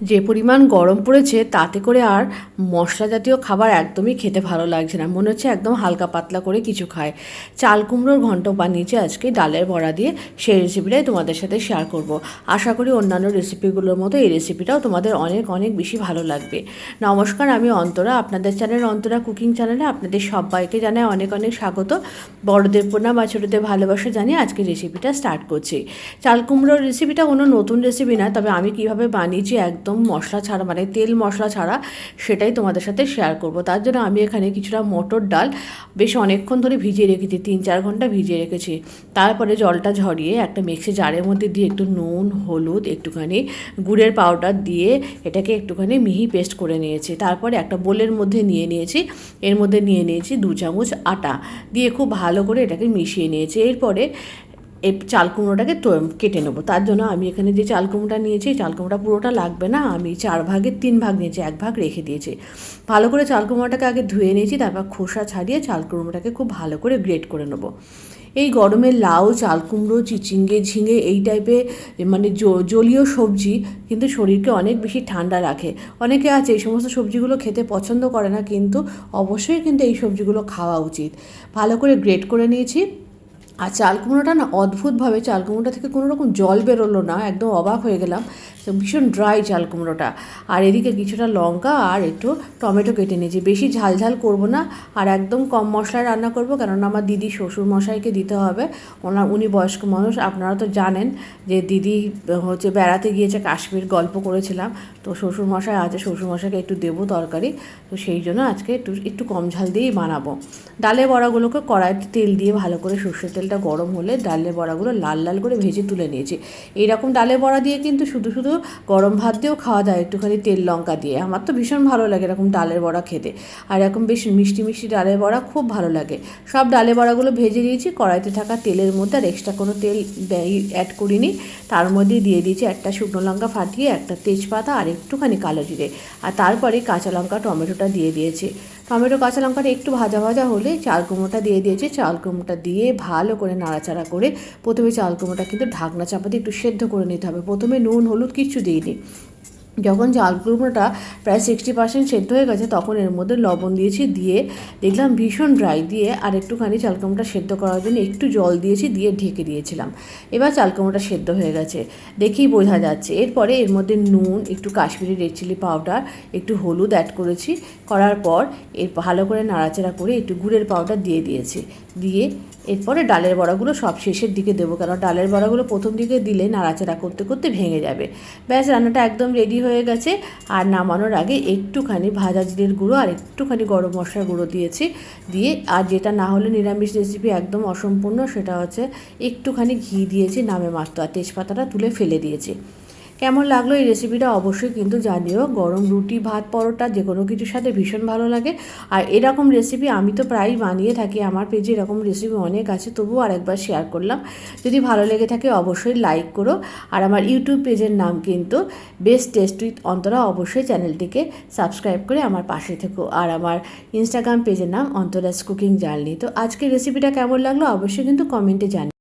যে পরিমাণ গরম পড়েছে তাতে করে আর মশলা জাতীয় খাবার একদমই খেতে ভালো লাগছে না, মনে হচ্ছে একদম হালকা পাতলা করে কিছু খায়। চাল কুমড়োর ঘন্ট বানিয়েছি আজকে ডালের বড়া দিয়ে, সেই রেসিপিটাই তোমাদের সাথে শেয়ার করব। আশা করি অন্যান্য রেসিপিগুলোর মতো এই রেসিপিটাও তোমাদের অনেক অনেক বেশি ভালো লাগবে। নমস্কার, আমি অন্তরা, আপনাদের চ্যানেল অন্তরা কুকিং চ্যানেলে আপনাদের সবাইকে জানাই অনেক অনেক স্বাগত। বড়দের প্রণাম আর ছোটোদের ভালোবাসা জানিয়ে আজকে রেসিপিটা স্টার্ট করছি। চাল কুমড়োর রেসিপিটা কোনো নতুন রেসিপি না, তবে আমি কীভাবে বানিয়েছি একদম মশলা ছাড়া, মানে তেল মশলা ছাড়া, সেটাই তোমাদের সাথে শেয়ার করব। তার জন্য আমি এখানে কিছুটা মটর ডাল বেশ অনেকক্ষণ ধরে ভিজিয়ে রেখেছি, 3-4 ঘন্টা ভিজিয়ে রেখেছি। তারপরে জলটা ঝরিয়ে একটা মিক্সি জারের মধ্যে দিয়ে একটু নুন, হলুদ, একটুখানি গুড়ের পাউডার দিয়ে এটাকে একটুখানি মিহি পেস্ট করে নিয়েছি। তারপরে একটা বোলের মধ্যে নিয়ে নিয়েছি, এর মধ্যে নিয়ে নিয়েছি 2 চামচ আটা, দিয়ে খুব ভালো করে এটাকে মিশিয়ে নিয়েছি। এরপরে এই চাল কুমড়োটাকে কেটে নেবো। তার জন্য আমি এখানে যে চাল কুমড়োটা নিয়েছি, চাল কুমড়োটা পুরোটা লাগবে না, আমি 4 ভাগের 3 ভাগ নিয়েছি, 1 ভাগ রেখে দিয়েছি। ভালো করে চাল কুমড়োটাকে আগে ধুয়ে নিয়েছি, তারপর খোসা ছাড়িয়ে চাল কুমড়োটাকে খুব ভালো করে গ্রেট করে নেবো। এই গরমে লাউ, চাল কুমড়ো, চিচিঙ্গে, ঝিঙে এই টাইপের মানে জলীয় সবজি কিন্তু শরীরকে অনেক বেশি ঠান্ডা রাখে। অনেকে আছে এই সমস্ত সবজিগুলো খেতে পছন্দ করে না, কিন্তু অবশ্যই কিন্তু এই সবজিগুলো খাওয়া উচিত। ভালো করে গ্রেট করে নিয়েছি। আর চাল কুমড়োটা না অদ্ভুতভাবে চাল কুমড়োটা থেকে কোনো রকম জল বেরোলো না, একদম অবাক হয়ে গেলাম, ভীষণ ড্রাই চাল কুমড়োটা। আর এদিকে কিছুটা লঙ্কা আর একটু টমেটো কেটে নিয়েছি। বেশি ঝাল ঝাল করবো না, আর একদম কম মশলায় রান্না করবো, কেননা আমার দিদি শ্বশুর মশাইকে দিতে হবে। উনি বয়স্ক মানুষ, আপনারা তো জানেন যে দিদি হচ্ছে বেড়াতে গিয়েছে কাশ্মীর, গল্প করেছিলাম, তো শ্বশুর মশাই আছে, শ্বশুর মশাইকে একটু দেবো তরকারি, তো সেই জন্য আজকে একটু কম ঝাল দিয়েই বানাবো। ডালের বড়াগুলোকে কড়াইতে তেল দিয়ে ভালো করে, সর্ষের তেলটা গরম হলে ডালের বড়াগুলো লাল লাল করে ভেজে তুলে নিয়েছি। এইরকম ডালের বড়া দিয়ে কিন্তু শুধু শুধু গরম ভাত দিয়েও খাওয়া যায়, একটুখানি তেল লঙ্কা দিয়ে। আমার তো ভীষণ ভালো লাগে এরকম ডালের বড়া খেতে, আর এরকম বেশ মিষ্টি মিষ্টি ডালের বড়া খুব ভালো লাগে। সব ডালের বড়াগুলো ভেজে দিয়েছি কড়াইতে থাকা তেলের মধ্যে, আর এক্সট্রা কোনো তেল অ্যাড করিনি। তার মধ্যে দিয়ে দিয়েছি একটা শুকনো লঙ্কা ফাটিয়ে, একটা তেজপাতা আর একটুখানি কালো জিরে, আর তারপরে কাঁচা লঙ্কা টমেটোটা দিয়ে দিয়েছি। টমেটো কাঁচা লঙ্কাটা একটু ভাজা ভাজা হলে চাল কুমড়োটা দিয়ে দিয়েছি। চাল কুমড়োটা দিয়ে ভালো করে নাড়াচাড়া করে, প্রথমে চাল কুমড়োটা কিন্তু ঢাকনা চাপা দিয়ে একটু সেদ্ধ করে নিতে হবে। প্রথমে নুন হলুদ কিচ্ছু দিইনি। যখন চাল কুমড়োটা প্রায় 60% সেদ্ধ হয়ে গেছে, তখন এর মধ্যে লবণ দিয়েছি, দিয়ে দেখলাম ভীষণ ড্রাই, দিয়ে আর একটুখানি চাল কুমড়োটা সেদ্ধ করার জন্য একটু জল দিয়েছি, দিয়ে ঢেকে দিয়েছিলাম। এবার চাল কুমড়োটা সেদ্ধ হয়ে গেছে, দেখেই বোঝা যাচ্ছে। এরপরে এর মধ্যে নুন, একটু কাশ্মীরি রেড চিলি পাউডার, একটু হলুদ অ্যাড করেছি। করার পর এর ভালো করে নাড়াচাড়া করে একটু গুড়ের পাউডার দিয়ে দিয়েছি। দিয়ে এরপরে ডালের বড়াগুলো সব শেষের দিকে দেবো, কারণ ডালের বড়াগুলো প্রথম দিকে দিলে নাড়াচাড়া করতে করতে ভেঙে যাবে। ব্যাস, রান্নাটা একদম রেডি হয়ে গেছে। আর নামানোর আগে একটুখানি ভাজা জিরের গুঁড়ো আর একটুখানি গরম মশলার গুঁড়ো দিয়েছি। দিয়ে আর যেটা না হলে নিরামিষ রেসিপি একদম অসম্পূর্ণ, সেটা হচ্ছে একটুখানি ঘি দিয়েছি নামে মাত্র, আর তেজপাতাটা তুলে ফেলে দিয়েছি। কেমন লাগলো এই রেসিপিটা অবশ্যই কিন্তু জানিও। গরম রুটি, ভাত, পরোটা যে কোনো কিছুর সাথে ভীষণ ভালো লাগে। আর এরকম রেসিপি আমি তো প্রায়ই বানিয়ে থাকি, আমার পেজে এরকম রেসিপি অনেক আছে, তবুও আরেকবার শেয়ার করলাম। যদি ভালো লেগে থাকে অবশ্যই লাইক করো। আর আমার ইউটিউব পেজের নাম কিন্তু বেস্ট টেস্ট উইথ অন্তরা, অবশ্যই চ্যানেলটিকে সাবস্ক্রাইব করে আমার পাশে থেকো। আর আমার ইনস্টাগ্রাম পেজের নাম অন্তরাস কুকিং জার্নি। তো আজকের রেসিপিটা কেমন লাগলো অবশ্যই কিন্তু কমেন্টে জানিও।